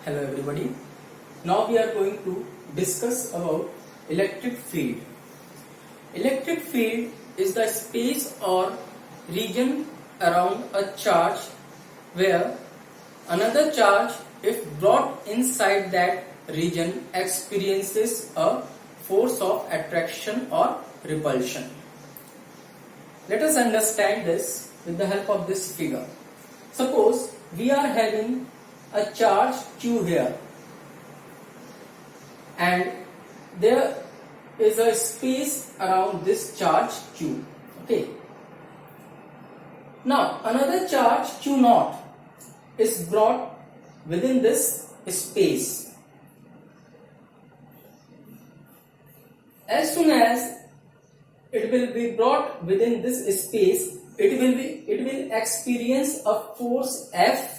Hello everybody. Now we are going to discuss about electric field. Electric field is the space or region around a charge where another charge, if brought inside that region, experiences a force of attraction or repulsion. Let us understand this with the help of this figure. Suppose we are having a charge Q here and there is a space around this charge Q. Okay. Now another charge Q naught is brought within this space. As soon as it will be brought within this space, it will experience a force F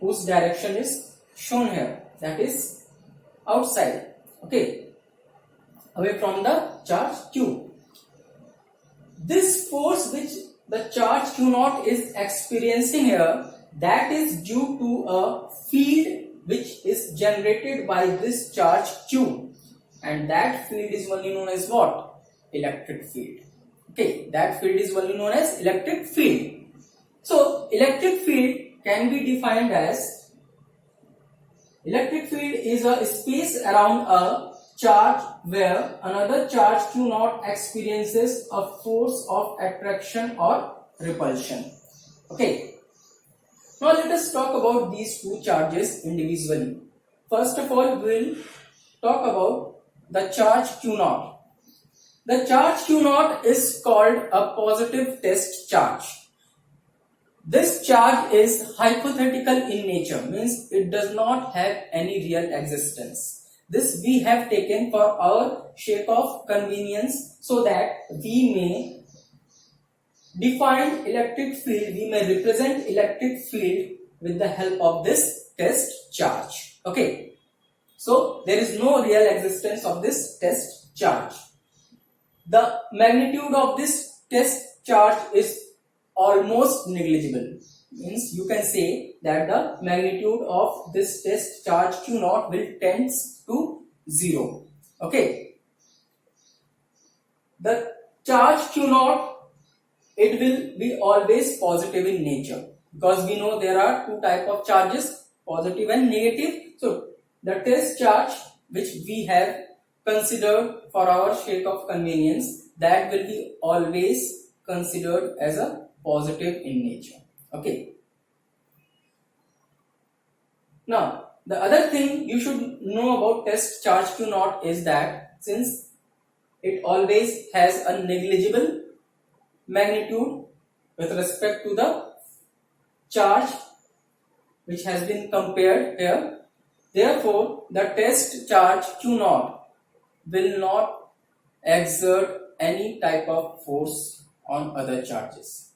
whose direction is shown here, that is outside, okay, away from the charge Q. This force which the charge Q naught is experiencing here, that is due to a field which is generated by this charge Q, and that field is only known as what? Electric field. Okay, that field is only known as electric field. So electric field can be defined as, electric field is a space around a charge where another charge Q naught experiences a force of attraction or repulsion. Okay. Now let us talk about these two charges individually. First of all, we will talk about the charge Q naught. The charge Q naught is called a positive test charge. This charge is hypothetical in nature, means it does not have any real existence. This we have taken for our sake of convenience so that we may define electric field, we may represent electric field with the help of this test charge. Okay. So there is no real existence of this test charge. The magnitude of this test charge is almost negligible, means you can say that the magnitude of this test charge Q naught will tends to 0. Okay. The charge Q naught, it will be always positive in nature, because we know there are two type of charges, positive and negative. So the test charge which we have considered for our sake of convenience, that will be always considered as a positive in nature. Okay. Now the other thing you should know about test charge Q naught is that since it always has a negligible magnitude with respect to the charge which has been compared here, therefore the test charge Q naught will not exert any type of force on other charges,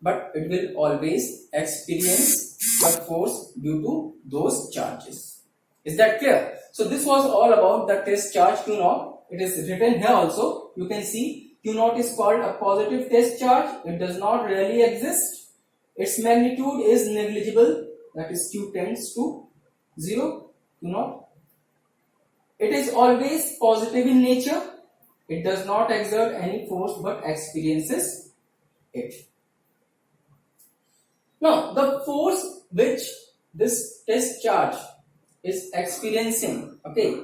but it will always experience the force due to those charges. Is that clear? So this was all about the test charge Q naught. It is written here also. You can see Q naught is called a positive test charge. It does not really exist. Its magnitude is negligible, that is Q tends to 0, Q naught. It is always positive in nature. It does not exert any force but experiences it. Now the force which this test charge is experiencing, okay,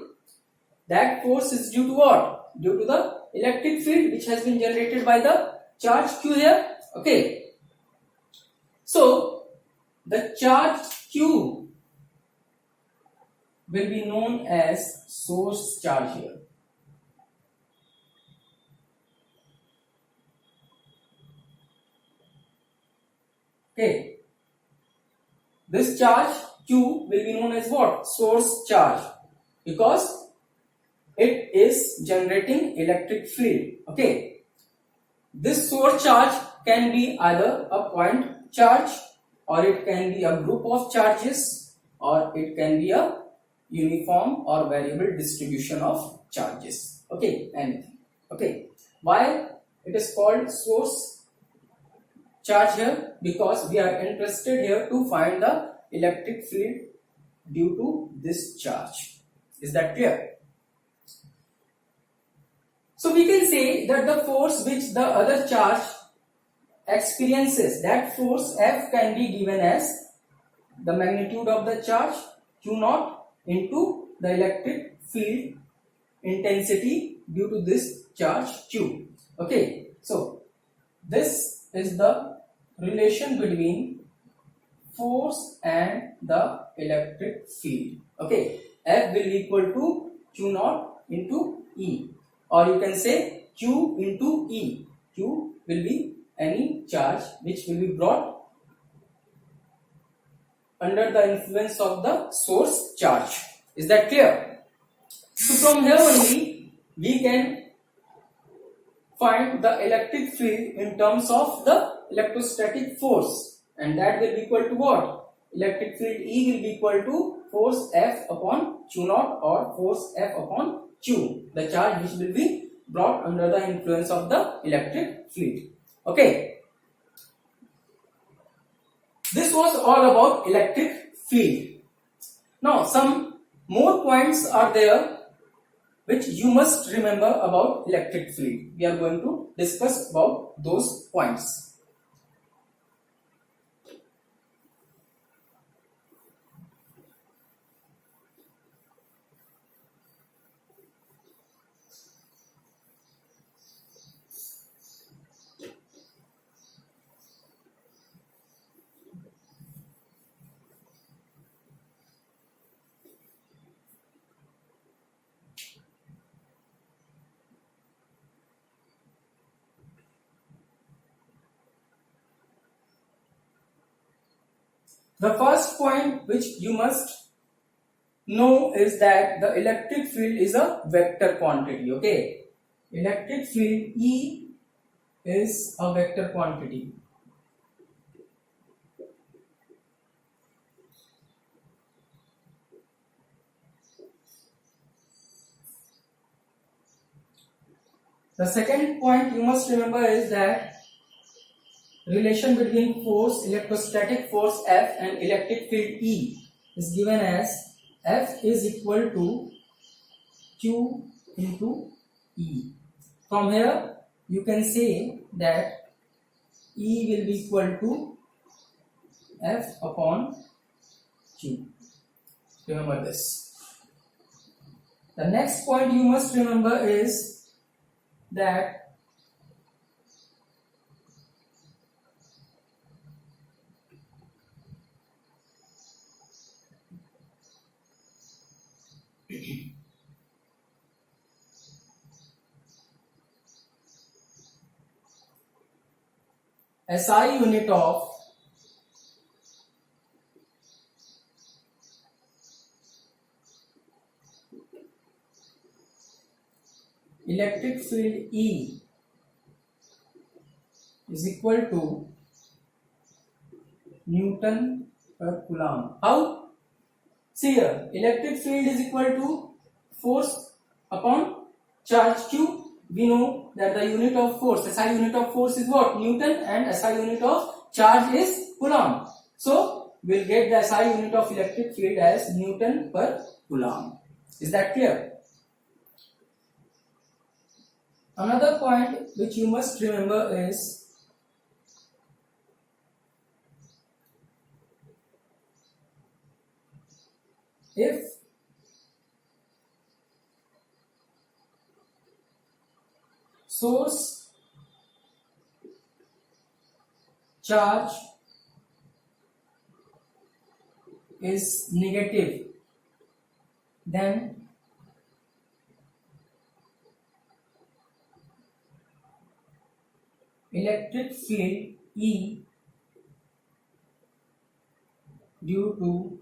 that force is due to what? Due to the electric field which has been generated by the charge Q here. Okay. So the charge Q will be known as source charge here. Okay. This charge Q will be known as what? Source charge, because it is generating electric field. Okay. This source charge can be either a point charge, or it can be a group of charges, or it can be a uniform or variable distribution of charges. Okay, anything. Okay. Why it is called source charge here? Because we are interested here to find the electric field due to this charge. Is that clear? So we can say that the force which the other charge experiences, that force F can be given as the magnitude of the charge Q naught into the electric field intensity due to this charge Q. Okay, so this is the relation between force and the electric field. Okay, F will be equal to Q naught into E, or you can say Q into E. Q will be any charge which will be brought under the influence of the source charge. Is that clear? So from here only we can find the electric field in terms of the electrostatic force, and that will be equal to what? Electric field E will be equal to force F upon Q naught, or force F upon Q, the charge which will be brought under the influence of the electric field. Okay, this was all about electric field. Now some more points are there which you must remember about electric field. We are going to discuss about those points. The first point which you must know is that the electric field is a vector quantity. Okay, electric field E is a vector quantity. The second point you must remember is that relation between force, electrostatic force F, and electric field E is given as F is equal to Q into E. From here you can say that E will be equal to F upon Q. Remember this. The next point you must remember is that SI unit of electric field E is equal to Newton per Coulomb. How? See here, electric field is equal to force upon charge Q. We know that the unit of force, SI unit of force is what? Newton, and SI unit of charge is Coulomb. So we'll get the SI unit of electric field as Newton per Coulomb. Is that clear? Another point which you must remember is if source charge is negative, then electric field E due to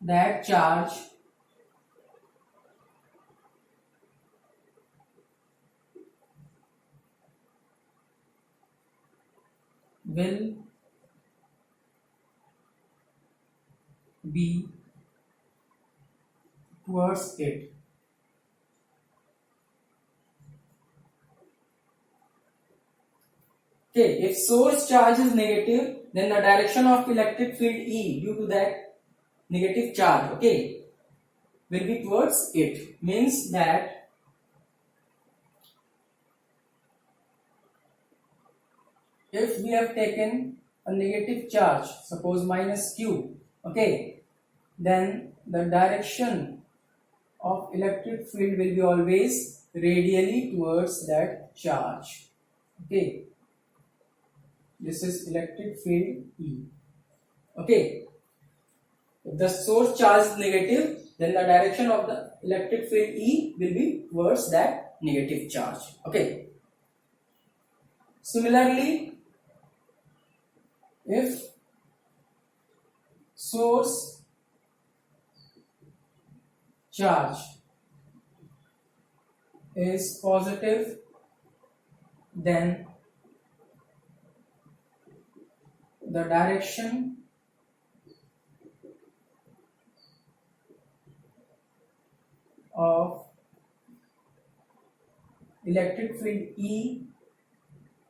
that charge will be towards it. Okay, if source charge is negative, then the direction of electric field E due to that negative charge, okay, will be towards it. Means that if we have taken a negative charge, suppose minus Q, okay, then the direction of electric field will be always radially towards that charge. Okay, this is electric field E. Okay, if the source charge is negative, then the direction of the electric field E will be towards that negative charge. Okay. Similarly, if source charge is positive, then the direction of electric field E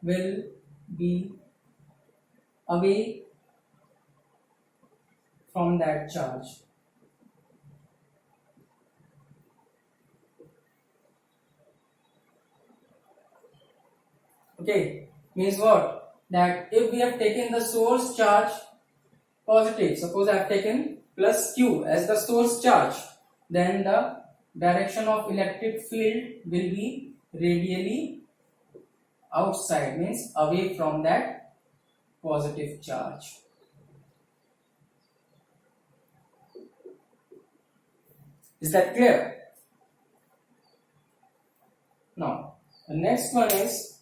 will be away from that charge. Okay, means what? That if we have taken the source charge positive, suppose I have taken plus Q as the source charge, then the direction of electric field will be radially outside, means away from that positive charge. Is that clear? Now, the next one is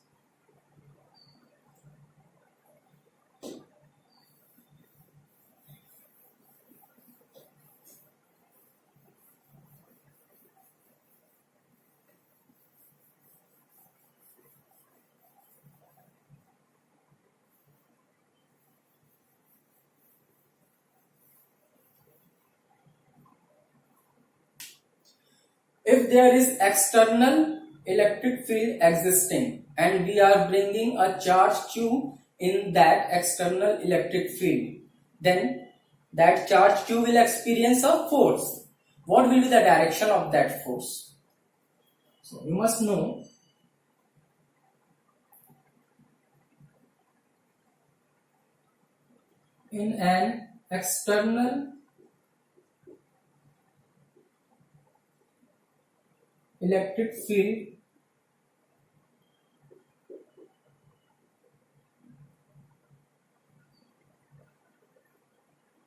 if there is external electric field existing and we are bringing a charge Q in that external electric field, then that charge Q will experience a force. What will be the direction of that force? So you must know in an external electric field,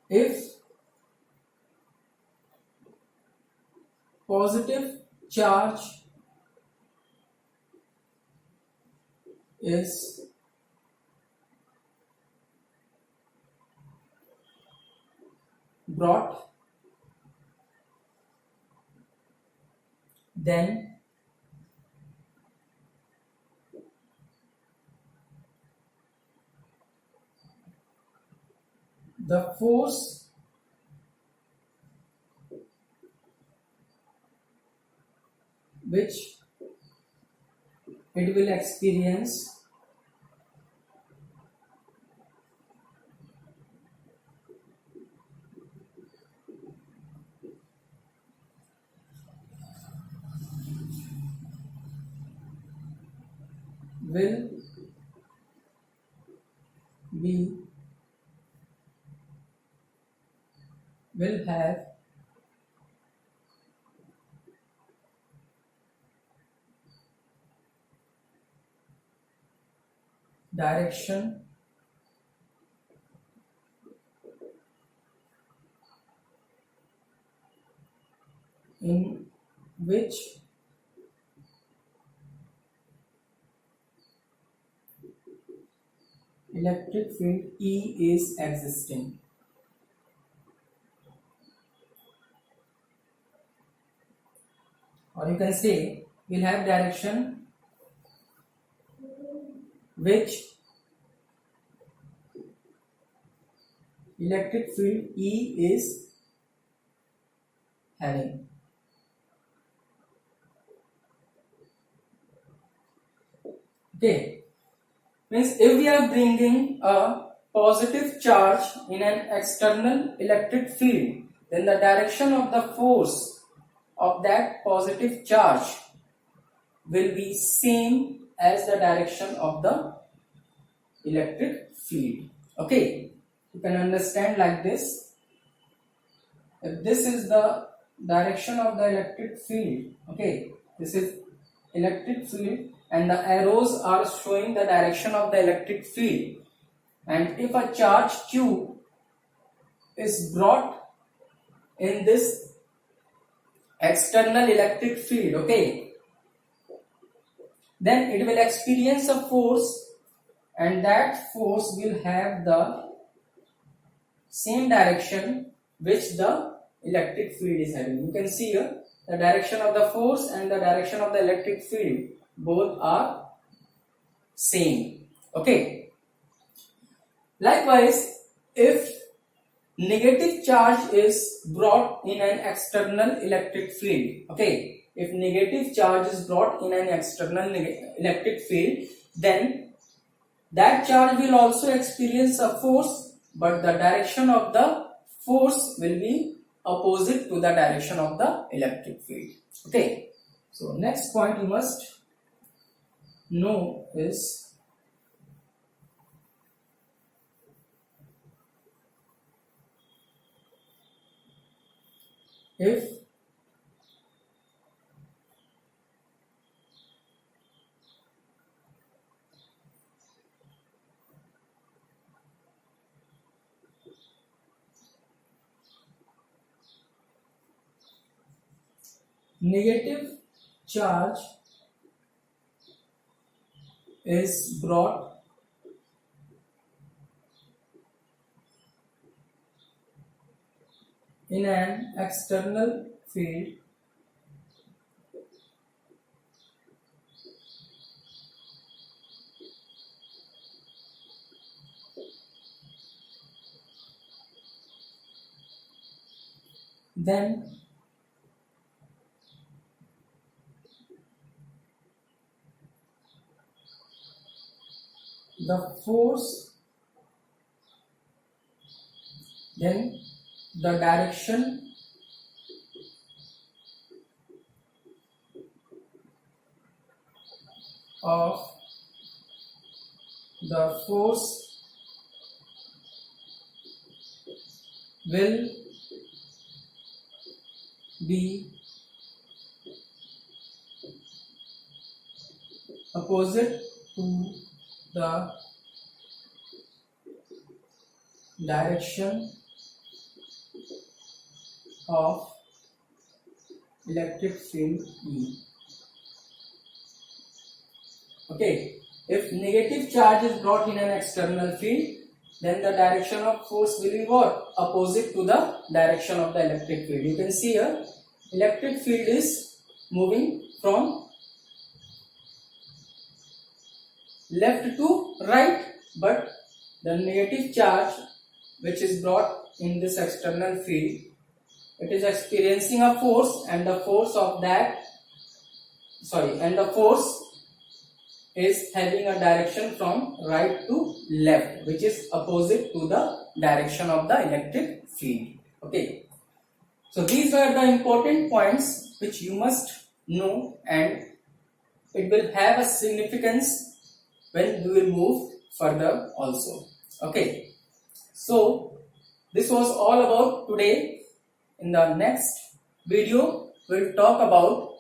if positive charge is brought, then the force which it will experience will be will have direction in which electric field E is existing. Or you can say we'll have direction which electric field E is having. Okay. Means if we are bringing a positive charge in an external electric field, then the direction of the force of that positive charge will be same as the direction of the electric field. Okay, you can understand like this. If this is the direction of the electric field, okay, this is electric field and the arrows are showing the direction of the electric field, and if a charge Q is brought in this external electric field, okay, then it will experience a force, and that force will have the same direction which the electric field is having. You can see here the direction of the force and the direction of the electric field, both are same. Okay. Likewise, if negative charge is brought in an external electric field, okay, if negative charge is brought in an external electric field, then that charge will also experience a force, but the direction of the force will be opposite to the direction of the electric field. Okay, so next point you must know is if negative charge is brought in an external field, then the force, then the direction of the force will be opposite to the direction of electric field E. Okay, if negative charge is brought in an external field, then the direction of force will be what? Opposite to the direction of the electric field. You can see here, electric field is moving from left to right, but the negative charge which is brought in this external field, it is experiencing a force, and the force of that, and the force is having a direction from right to left, which is opposite to the direction of the electric field. Okay, so these are the important points which you must know, and it will have a significance when we will move further also. Okay, so this was all about today. In the next video, we'll talk about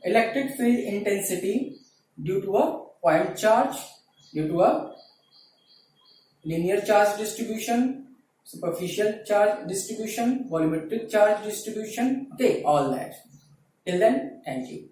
electric field intensity due to a point charge, due to a linear charge distribution, superficial charge distribution, volumetric charge distribution. Okay, all that. Till then, thank you.